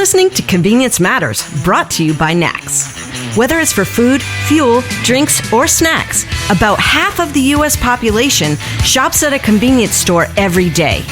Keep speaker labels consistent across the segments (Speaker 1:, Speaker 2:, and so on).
Speaker 1: listening to Convenience Matters, brought to you by NACS. Whether it's for food, fuel, drinks, or snacks, about half of the U.S. population shops at a convenience store every day.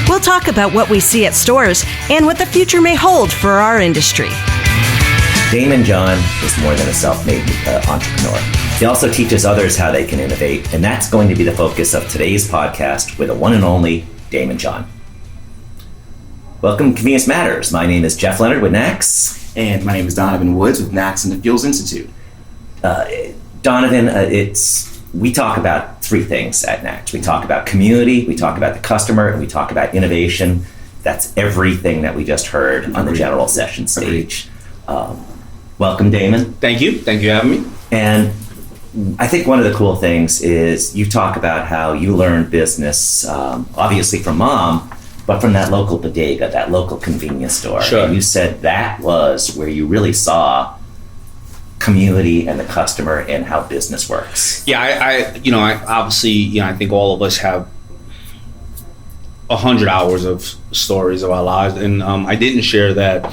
Speaker 1: We'll talk about what we see at stores and what the future may hold for our industry.
Speaker 2: Daymond John is more than a self-made entrepreneur. He also teaches others how they can innovate, and that's going to be the focus of today's podcast with the one and only Daymond John. Welcome to Convenience Matters. My name is Jeff Lenard with NACS.
Speaker 3: And my name is Donovan Woods with NACS and the Fuels Institute.
Speaker 2: Donovan, we talk about three things at NACS. We talk about community, we talk about the customer, and we talk about innovation. That's everything that we just heard on the general session stage. Welcome, Daymond.
Speaker 4: Thank you. Thank you for having me.
Speaker 2: And I think one of the cool things is you talk about how you learned business, obviously from mom, but from that local bodega, that local convenience store.
Speaker 4: Sure.
Speaker 2: And you said that was where you really saw community and the customer and how business works.
Speaker 4: Yeah, I obviously, I think all of us have 100 hours of stories of our lives, and I didn't share that.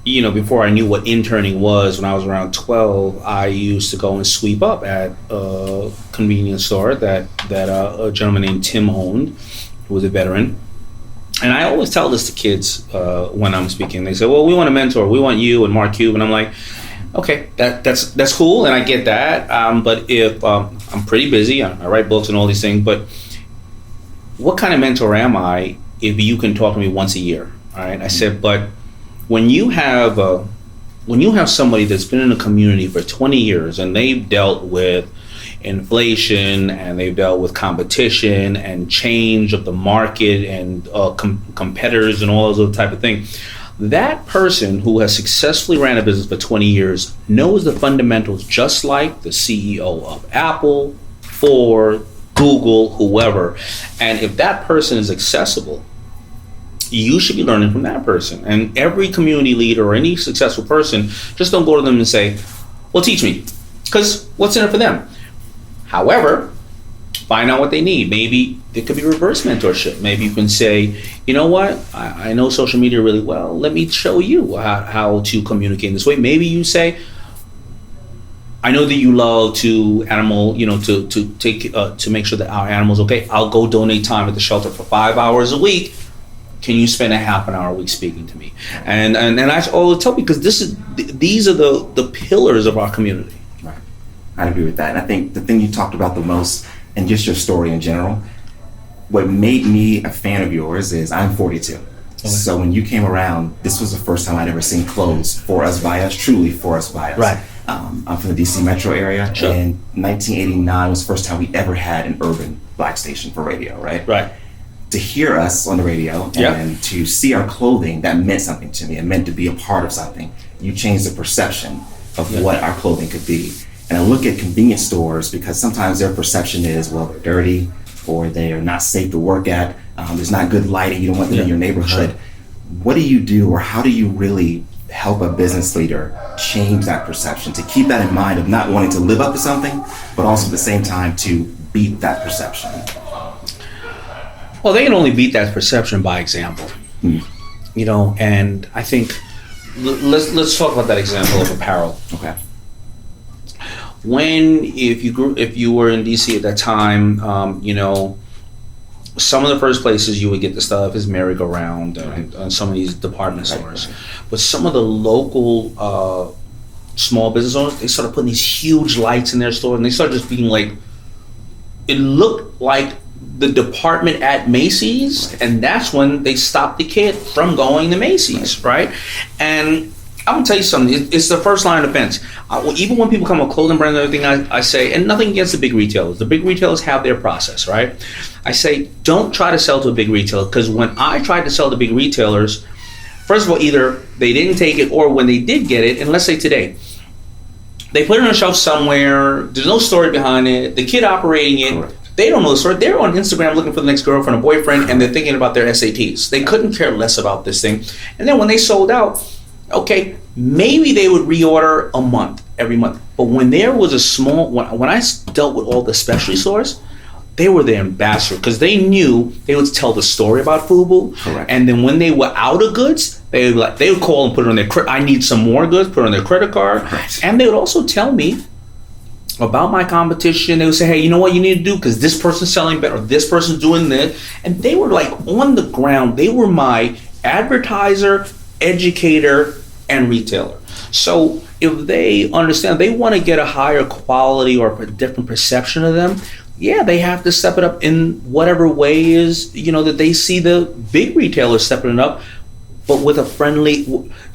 Speaker 4: Before I knew what interning was, when I was around 12, I used to go and sweep up at a convenience store that a gentleman named Tim owned, who was a veteran. And I always tell this to kids when I'm speaking. They say, well, we want a mentor. We want you and Mark Cuban. And I'm like, okay, that's cool, and I get that. But if I'm pretty busy, I write books and all these things, but what kind of mentor am I if you can talk to me once a year? All right. I said, but when you have somebody that's been in a community for 20 years and they've dealt with inflation and they've dealt with competition and change of the market and competitors and all those other type of things, that person who has successfully ran a business for 20 years knows the fundamentals just like the CEO of Apple, Ford, Google, whoever. And if that person is accessible, you should be learning from that person. And every community leader or any successful person, just don't go to them and say, well, teach me, because what's in it for them? However, find out what they need. Maybe it could be reverse mentorship. Maybe you can say, you know what, I know social media really well. Let me show you how to communicate in this way. Maybe you say, I know that you love to to make sure that our animal's okay. I'll go donate time at the shelter for 5 hours a week. Can you spend a half an hour a week speaking to me? And I always tell people, because these are the pillars of our community.
Speaker 3: Right. I agree with that. And I think the thing you talked about the most, and just your story in general, what made me a fan of yours is I'm 42. Okay. So when you came around, this was the first time I'd ever seen clothes for us by us, truly for us by us.
Speaker 4: Right.
Speaker 3: I'm from the DC metro area,
Speaker 4: sure.
Speaker 3: And 1989 was the first time we ever had an urban black station for radio, right?
Speaker 4: Right.
Speaker 3: To hear us on the radio and to see our clothing, that meant something to me. It meant to be a part of something. You changed the perception of what our clothing could be. And I look at convenience stores because sometimes their perception is, well, they're dirty or they are not safe to work at. There's not good lighting. You don't want them in your neighborhood. Sure. What do you do, or how do you really help a business leader change that perception, to keep that in mind of not wanting to live up to something, but also at the same time to beat that perception?
Speaker 4: Well, they can only beat that perception by example, and I think let's talk about that example of apparel.
Speaker 3: Okay.
Speaker 4: If you were in DC at that time, some of the first places you would get the stuff is merry-go-round and some of these department stores, but some of the local small business owners, they started putting these huge lights in their store, and they started just being like, it looked like the department at Macy's, and that's when they stopped the kid from going to Macy's, right? And I'm gonna tell you something, it's the first line of defense. Even when people come with clothing brands and everything, I say, and nothing against the big retailers. The big retailers have their process, right? I say, don't try to sell to a big retailer, because when I tried to sell to big retailers, first of all, either they didn't take it, or when they did get it, and let's say today, they put it on a shelf somewhere, there's no story behind it, the kid operating it, correct. They don't know the story. They're on Instagram looking for the next girlfriend or boyfriend, and they're thinking about their SATs. They couldn't care less about this thing. And then when they sold out, okay, maybe they would reorder every month. But when there was when I dealt with all the specialty stores, they were the ambassador because they knew they would tell the story about FUBU.
Speaker 3: Correct.
Speaker 4: And then when they were out of goods, they would call and put it on their I need some more goods, put it on their credit card.
Speaker 3: Right.
Speaker 4: And they would also tell me about my competition. They would say, hey, you know what you need to do because this person's selling better, or this person's doing this. And they were like on the ground. They were my advertiser, educator, and retailer. So if they understand they want to get a higher quality or a different perception of them, yeah, they have to step it up in whatever way is, that they see the big retailers stepping it up, but with a friendly,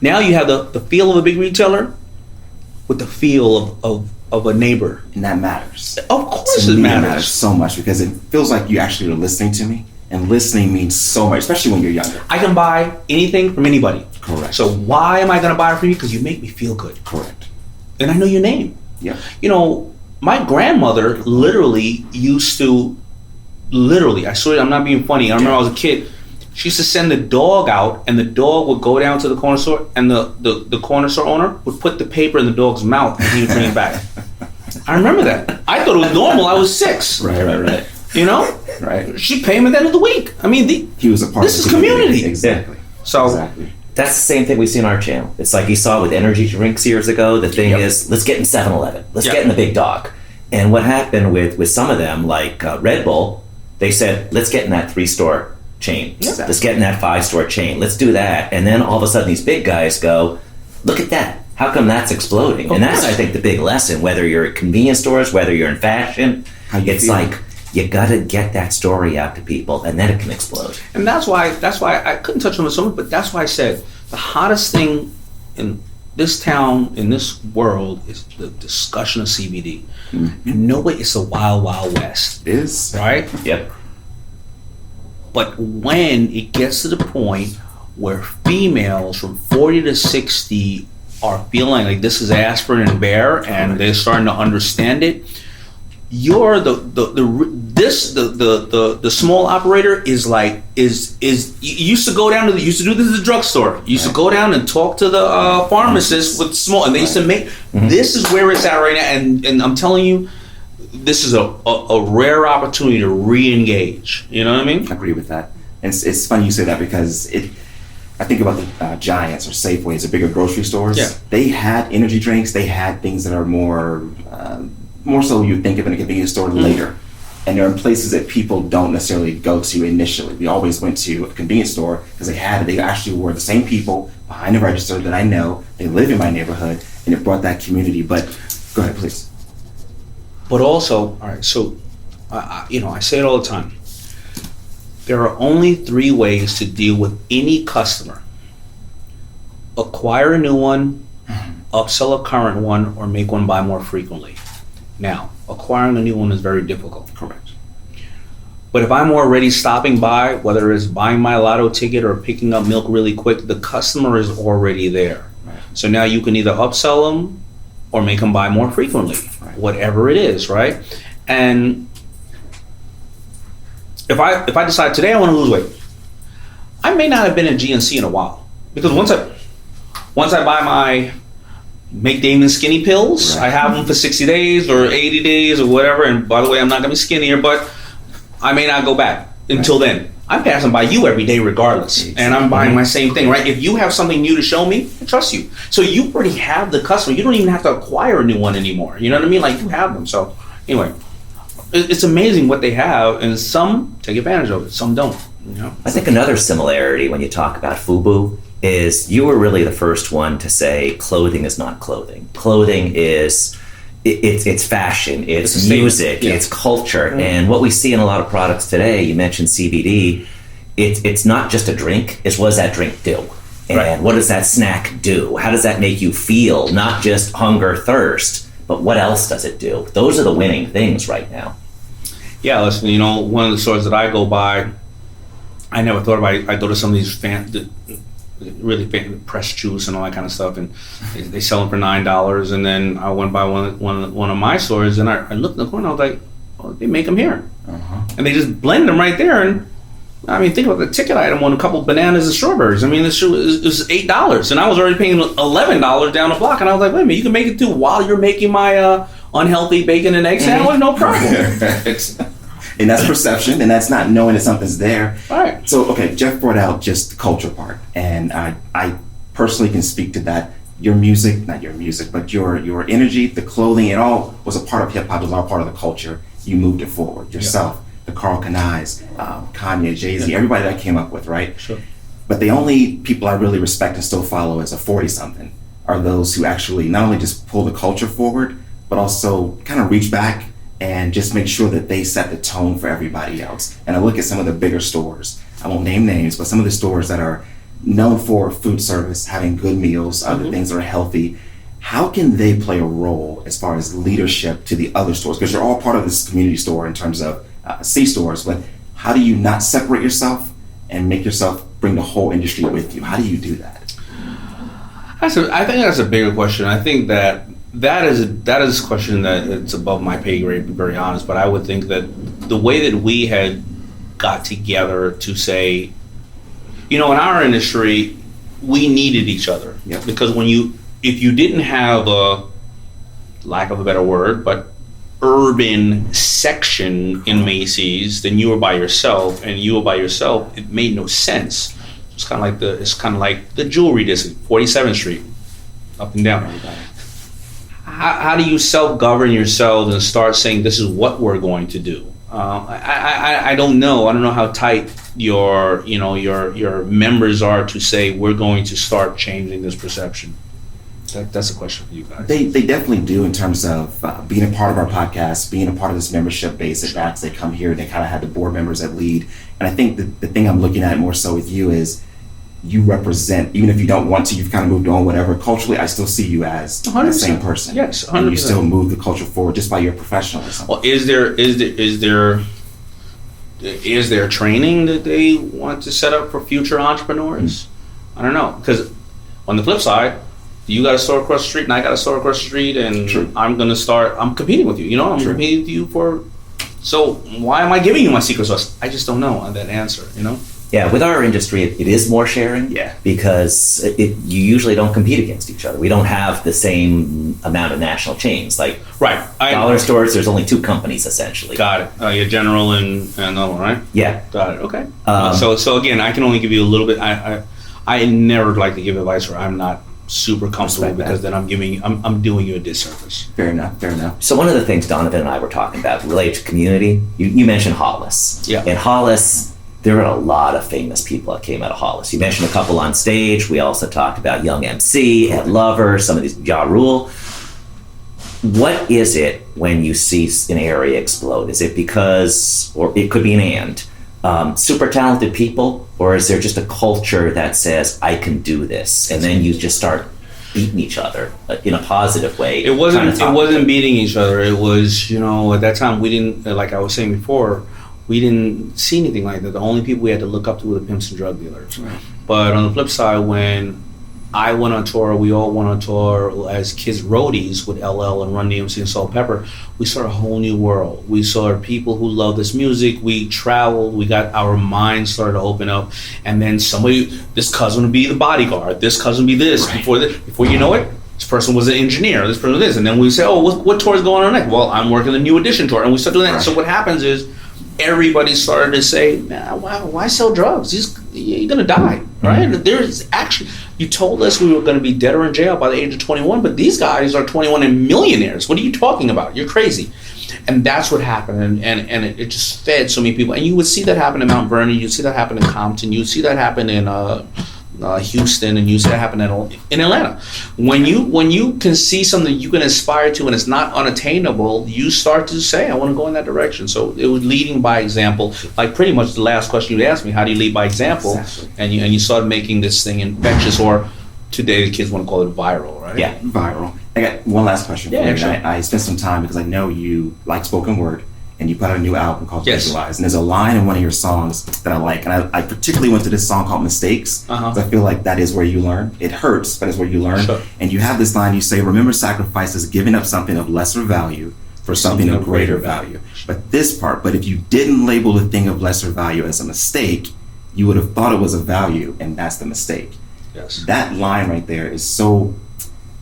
Speaker 4: now you have the feel of a big retailer with the feel of a neighbor.
Speaker 3: And that matters.
Speaker 4: Of course
Speaker 3: To
Speaker 4: it
Speaker 3: me,
Speaker 4: matters.
Speaker 3: so much because it feels like you actually are listening to me. And listening means so much, especially when you're younger.
Speaker 4: I can buy anything from anybody.
Speaker 3: Correct.
Speaker 4: So why am I going to buy it from you? Because you make me feel good.
Speaker 3: Correct.
Speaker 4: And I know your name.
Speaker 3: Yeah.
Speaker 4: My grandmother literally used to, I swear I'm not being funny. I remember I was a kid. She used to send the dog out, and the dog would go down to the corner store, and the corner store owner would put the paper in the dog's mouth, and he would bring it back. I remember that. I thought it was normal. I was 6.
Speaker 3: Right. Right.
Speaker 4: She'd pay him at the end of the week. I mean,
Speaker 3: he was a part
Speaker 4: this
Speaker 3: of
Speaker 4: is
Speaker 3: the
Speaker 4: community.
Speaker 3: Exactly.
Speaker 4: So
Speaker 3: Exactly.
Speaker 2: That's the same thing we see on our channel. It's like you saw with energy drinks years ago. The thing is, let's get in 7-Eleven. Let's get in the big dog. And what happened with some of them, like Red Bull, they said, let's get in that 3-store chain.
Speaker 3: Exactly.
Speaker 2: Let's get in that 5-store chain. Let's do that. And then all of a sudden these big guys go, look at that. How come that's exploding? And that's, I think, the big lesson, whether you're at convenience stores, whether you're in fashion, it's like, you gotta get that story out to people, and then it can explode.
Speaker 4: And that's why I couldn't touch on it so much, but that's why I said the hottest thing in this town, in this world, is the discussion of CBD. Mm-hmm. It's a wild, wild west.
Speaker 3: It is.
Speaker 4: Right?
Speaker 2: Yep.
Speaker 4: But when it gets to the point where females from 40 to 60 are feeling like this is aspirin and bear, and they're starting to understand it, you're the small operator is you used to go down to used to do this at the drugstore. You used to go down and talk to the pharmacist with small, and they used to make this is where it's at right now. And I'm telling you, this is a rare opportunity to re-engage. You know what I mean?
Speaker 3: I agree with that. And it's funny you say that because I think about the Giants or Safeways, the bigger grocery stores.
Speaker 4: Yeah.
Speaker 3: They had energy drinks. They had things that are more so you think of in a convenience store later. And they're in places that people don't necessarily go to initially. We always went to a convenience store because they actually were the same people behind the register that I know. They live in my neighborhood, and it brought that community. But go ahead, please.
Speaker 4: But also, all right, so I say it all the time. There are only 3 ways to deal with any customer: acquire a new one, upsell a current one, or make one buy more frequently. Now, acquiring a new one is very difficult.
Speaker 3: Correct.
Speaker 4: But if I'm already stopping by, whether it's buying my lotto ticket or picking up milk really quick, the customer is already there.
Speaker 3: Right.
Speaker 4: So now you can either upsell them or make them buy more frequently, whatever it is, right? And if I decide today I want to lose weight, I may not have been at GNC in a while, because once I buy my Make Daymond skinny pills, I have them for 60 days or 80 days or whatever. And by the way, I'm not going to be skinnier, but I may not go back until then. I'm passing by you every day regardless, and I'm buying my same thing, right? If you have something new to show me, I trust you. So you already have the customer. You don't even have to acquire a new one anymore. You know what I mean? Like, you have them. So anyway, it's amazing what they have, and some take advantage of it, some don't. You know?
Speaker 2: I think another similarity when you talk about FUBU is you were really the first one to say clothing is not clothing. Clothing is it's fashion, it's music, it's culture. And what we see in a lot of products today, you mentioned CBD, it's not just a drink, it's what does that drink do? And what does that snack do? How does that make you feel? Not just hunger, thirst, but what else does it do? Those are the winning things right now.
Speaker 4: Yeah, listen, one of the stores that I go by, I never thought about it. I go to some of these really fancy pressed juice and all that kind of stuff, and they sell them for $9. And then I went by one of my stores, and I looked in the corner. I was like, "Oh, they make them here," and they just blend them right there. And I mean, think about the ticket item on a couple bananas and strawberries. I mean, this was $8, and I was already paying $11 down the block. And I was like, "Wait a minute, you can make it too while you're making my unhealthy bacon and egg sandwich, no problem."
Speaker 3: And that's perception, and that's not knowing that something's there.
Speaker 4: All right.
Speaker 3: So, okay, Jeff brought out just the culture part, and I personally can speak to that. Your music, not your music, but your energy, the clothing, it all was a part of hip hop. It was all part of the culture. You moved it forward yourself. The Carl Kanais, Kanye, Jay-Z, everybody that came up with, right?
Speaker 4: Sure.
Speaker 3: But the only people I really respect and still follow as a 40-something are those who actually not only just pull the culture forward, but also kind of reach back and just make sure that they set the tone for everybody else. And I look at some of the bigger stores. I won't name names, but some of the stores that are known for food service, having good meals, other things that are healthy. How can they play a role as far as leadership to the other stores? Because you're all part of this community store in terms of C stores, but how do you not separate yourself and make yourself bring the whole industry with you? How do you do that?
Speaker 4: I think that's a bigger question. I think that is a question that it's above my pay grade, to be very honest. But I would think that the way that we had got together to say, in our industry, we needed each other.
Speaker 3: Yep.
Speaker 4: Because if you didn't have a, lack of a better word, but urban section in Macy's, then you were by yourself, and you were by yourself, it made no sense. It's kind of like the jewelry district, 47th Street, up and down. How do you self-govern yourselves and start saying this is what we're going to do? I don't know. I don't know how tight your members are to say we're going to start changing this perception. That's a question for you guys.
Speaker 3: They definitely do in terms of being a part of our podcast, being a part of this membership base at NACS. They come here, they kind of have the board members that lead. And I think the thing I'm looking at more so with you is you represent, even if you don't want to, you've kind of moved on, whatever. Culturally, I still see you as the same person.
Speaker 4: Yes, 100%.
Speaker 3: And you still move the culture forward just by your professionalism.
Speaker 4: Well, is there training that they want to set up for future entrepreneurs? I don't know, because on the flip side, you got a store across the street and I got a store across the street, and
Speaker 3: True.
Speaker 4: I'm competing with you. I'm
Speaker 3: True.
Speaker 4: competing with you so why am I giving you my secret sauce? I just don't know on that answer,
Speaker 2: Yeah, with our industry, it is more sharing.
Speaker 4: Yeah.
Speaker 2: Because you usually don't compete against each other. We don't have the same amount of national chains. Like
Speaker 4: Right.
Speaker 2: dollar stores, there's only two companies essentially.
Speaker 4: Got it. Your General and another one, right?
Speaker 2: Yeah.
Speaker 4: Got it. Okay. So again, I can only give you a little bit. I never like to give advice where I'm not super comfortable,
Speaker 3: Respect that.
Speaker 4: because then I'm doing you a disservice.
Speaker 3: Fair enough.
Speaker 2: So one of the things Donovan and I were talking about related to community, you mentioned Hollis.
Speaker 4: Yeah.
Speaker 2: In Hollis, there are a lot of famous people that came out of Hollis. You mentioned a couple on stage. We also talked about Young MC, Ed Lover, some of these, Ja Rule. What is it when you see an area explode? Is it because, or it could be super talented people, or is there just a culture that says, I can do this? And then you just start beating each other in a positive way.
Speaker 4: It wasn't beating each other. It was, at that time we didn't, like I was saying before, we didn't see anything like that. The only people we had to look up to were the pimps and drug dealers.
Speaker 3: Right.
Speaker 4: But on the flip side, when I went on tour, we all went on tour as kids roadies with LL and Run DMC and Salt Pepper, we saw a whole new world. We saw people who love this music. We traveled. We got our minds started to open up. And then this cousin would be the bodyguard. This cousin would be this. Right. Before you know it, this person was an engineer. This person was this. And then we say, what tour is going on next? Well, I'm working the New Edition tour. And we start doing that. Right. So what happens is everybody started to say, man, why sell drugs? You're going to die, right? Mm-hmm. There's actually, you told us we were going to be dead or in jail by the age of 21, but these guys are 21 and millionaires. What are you talking about? You're crazy. And that's what happened. And it just fed so many people. And you would see that happen in Mount Vernon. You'd see that happen in Compton. You'd see that happen in Houston, and you see that happen in Atlanta. When you can see something you can aspire to and it's not unattainable, you start to say, I want to go in that direction. So it was leading by example. Like pretty much the last question you asked me, how do you lead by example? Exactly. And you started making this thing infectious, or today the kids want to call it viral, right?
Speaker 3: Yeah, viral. I got one last question for you.
Speaker 4: Sure.
Speaker 3: I spent some time, because I know you like spoken word, and you put out a new album called
Speaker 4: Yes.
Speaker 3: Visualize. And there's a line in one of your songs that I like. And I particularly went to this song called Mistakes. Because I feel like that is where you learn. It hurts, but it's where you learn.
Speaker 4: Sure.
Speaker 3: And you have this line, you say, remember sacrifice is giving up something of lesser value for something of greater value. But this part, but if you didn't label the thing of lesser value as a mistake, you would have thought it was a value, and that's the mistake.
Speaker 4: Yes.
Speaker 3: That line right there is so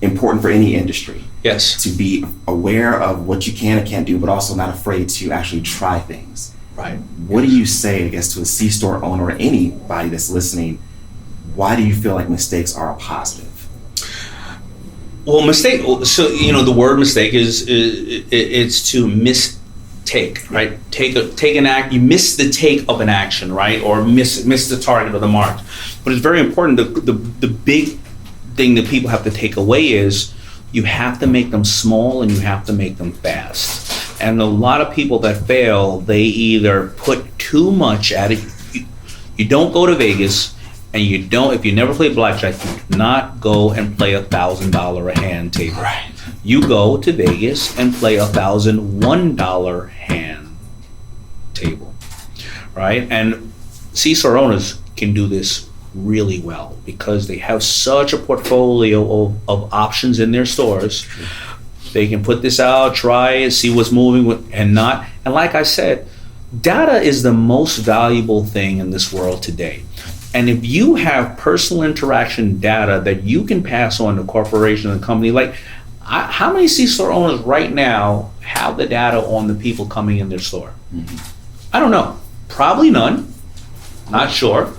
Speaker 3: important for any industry.
Speaker 4: Yes.
Speaker 3: To be aware of what you can and can't do, but also not afraid to actually try things.
Speaker 4: Right.
Speaker 3: What do you say, I guess, to a C-store owner or anybody that's listening? Why do you feel like mistakes are a positive?
Speaker 4: Well, mistake. So the word mistake is it's to mistake, right? Take an act. You miss the take of an action, right? Or miss the target of the mark. But it's very important. The big thing that people have to take away is you have to make them small and you have to make them fast. And a lot of people that fail, they either put too much at it. You don't go to Vegas. And if you never played blackjack, you do not go and play $1,000 a hand table.
Speaker 3: Right.
Speaker 4: You go to Vegas and play $1,001 hand table, right? And C-store owners can do this really well because they have such a portfolio of options in their stores. They can put this out, try it, see what's moving and not. And like I said, data is the most valuable thing in this world today. And if you have personal interaction data that you can pass on to corporation and company, like how many C-store owners right now have the data on the people coming in their store? Mm-hmm. I don't know. Probably none. Not sure.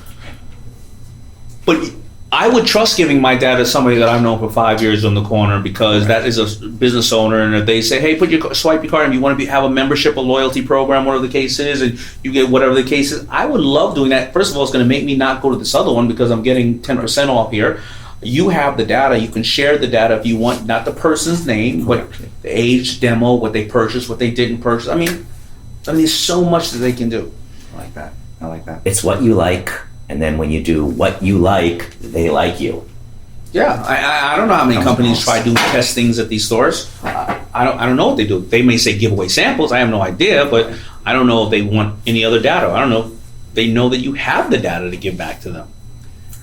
Speaker 4: But I would trust giving my data to somebody that I've known for 5 years on the corner because that is a business owner, and if they say, hey, swipe your card and you want to have a membership, a loyalty program, whatever the case is, and you get whatever the case is, I would love doing that. First of all, it's going to make me not go to this other one because I'm getting 10% off here. You have the data. You can share the data if you want, not the person's name, but the age, demo, what they purchased, what they didn't purchase. I mean, there's so much that they can do.
Speaker 3: I like that.
Speaker 2: It's what you like. And then when you do what you like, they like you.
Speaker 4: Yeah, I don't know how many companies try to test things at these stores. I don't know what they do. They may say give away samples. I have no idea, but I don't know if they want any other data. I don't know. They know that you have the data to give back to them.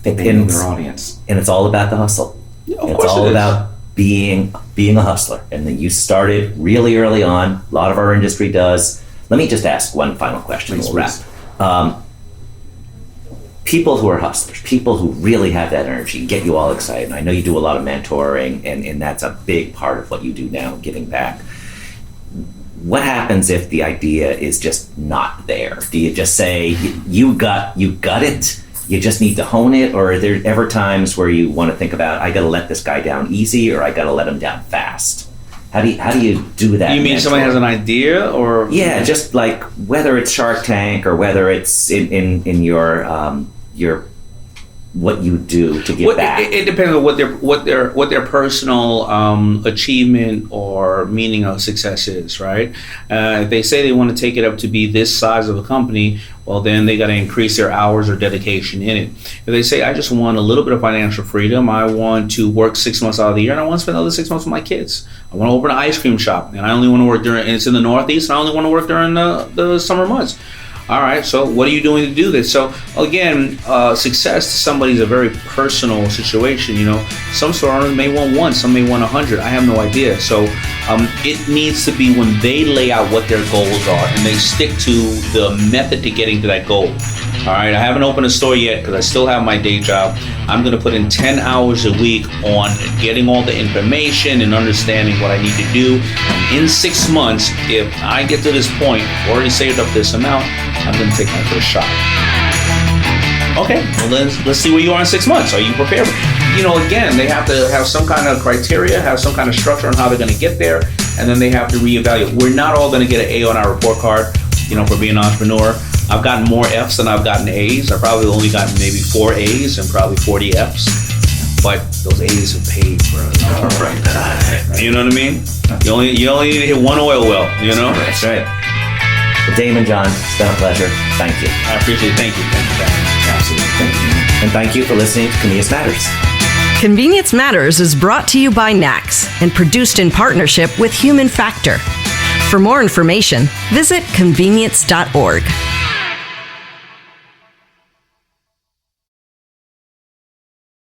Speaker 3: They know their audience.
Speaker 2: And it's all about the hustle.
Speaker 4: Yeah,
Speaker 2: it's all about being a hustler. And then you started really early on. A lot of our industry does. Let me just ask one final question. We'll wrap. People who are hustlers, people who really have that energy, get you all excited. I know you do a lot of mentoring, and that's a big part of what you do now, giving back. What happens if the idea is just not there? Do you just say, you got it, you just need to hone it? Or are there ever times where you want to think about, I got to let this guy down easy, or I got to let him down fast? How do you do that?
Speaker 4: You mean somebody has an idea, or?
Speaker 2: Yeah, just like whether it's Shark Tank or whether it's in your what you do to give back.
Speaker 4: It depends on what their personal achievement or meaning of success is, right? If they say they want to take it up to be this size of a company, well, then they got to increase their hours or dedication in it. If they say, I just want a little bit of financial freedom, I want to work 6 months out of the year, and I want to spend another 6 months with my kids. I want to open an ice cream shop, and I only want to work and it's in the Northeast, and I only want to work during the summer months. All right, so what are you doing to do this? So again, success to somebody is a very personal situation. Some store owners may want 1, some may want 100. I have no idea. So it needs to be when they lay out what their goals are and they stick to the method to getting to that goal. All right, I haven't opened a store yet because I still have my day job. I'm going to put in 10 hours a week on getting all the information and understanding what I need to do. And in 6 months, if I get to this point, already saved up this amount, I'm going to take my first shot. Okay, well then let's see where you are in 6 months. Are you prepared? Again, they have to have some kind of criteria, have some kind of structure on how they're going to get there, and then they have to reevaluate. We're not all going to get an A on our report card, for being an entrepreneur. I've gotten more F's than I've gotten A's. I've probably only gotten maybe 4 A's and probably 40 F's. But those A's are paid, bro. Right. You know what I mean? You only need to hit one oil well,
Speaker 2: That's right. Well, Daymond John, it's been a pleasure. Thank you.
Speaker 4: I appreciate it. Thank you.
Speaker 2: Absolutely. Thank you. And thank you for listening to Convenience Matters.
Speaker 1: Convenience Matters is brought to you by NACS and produced in partnership with Human Factor. For more information, visit convenience.org.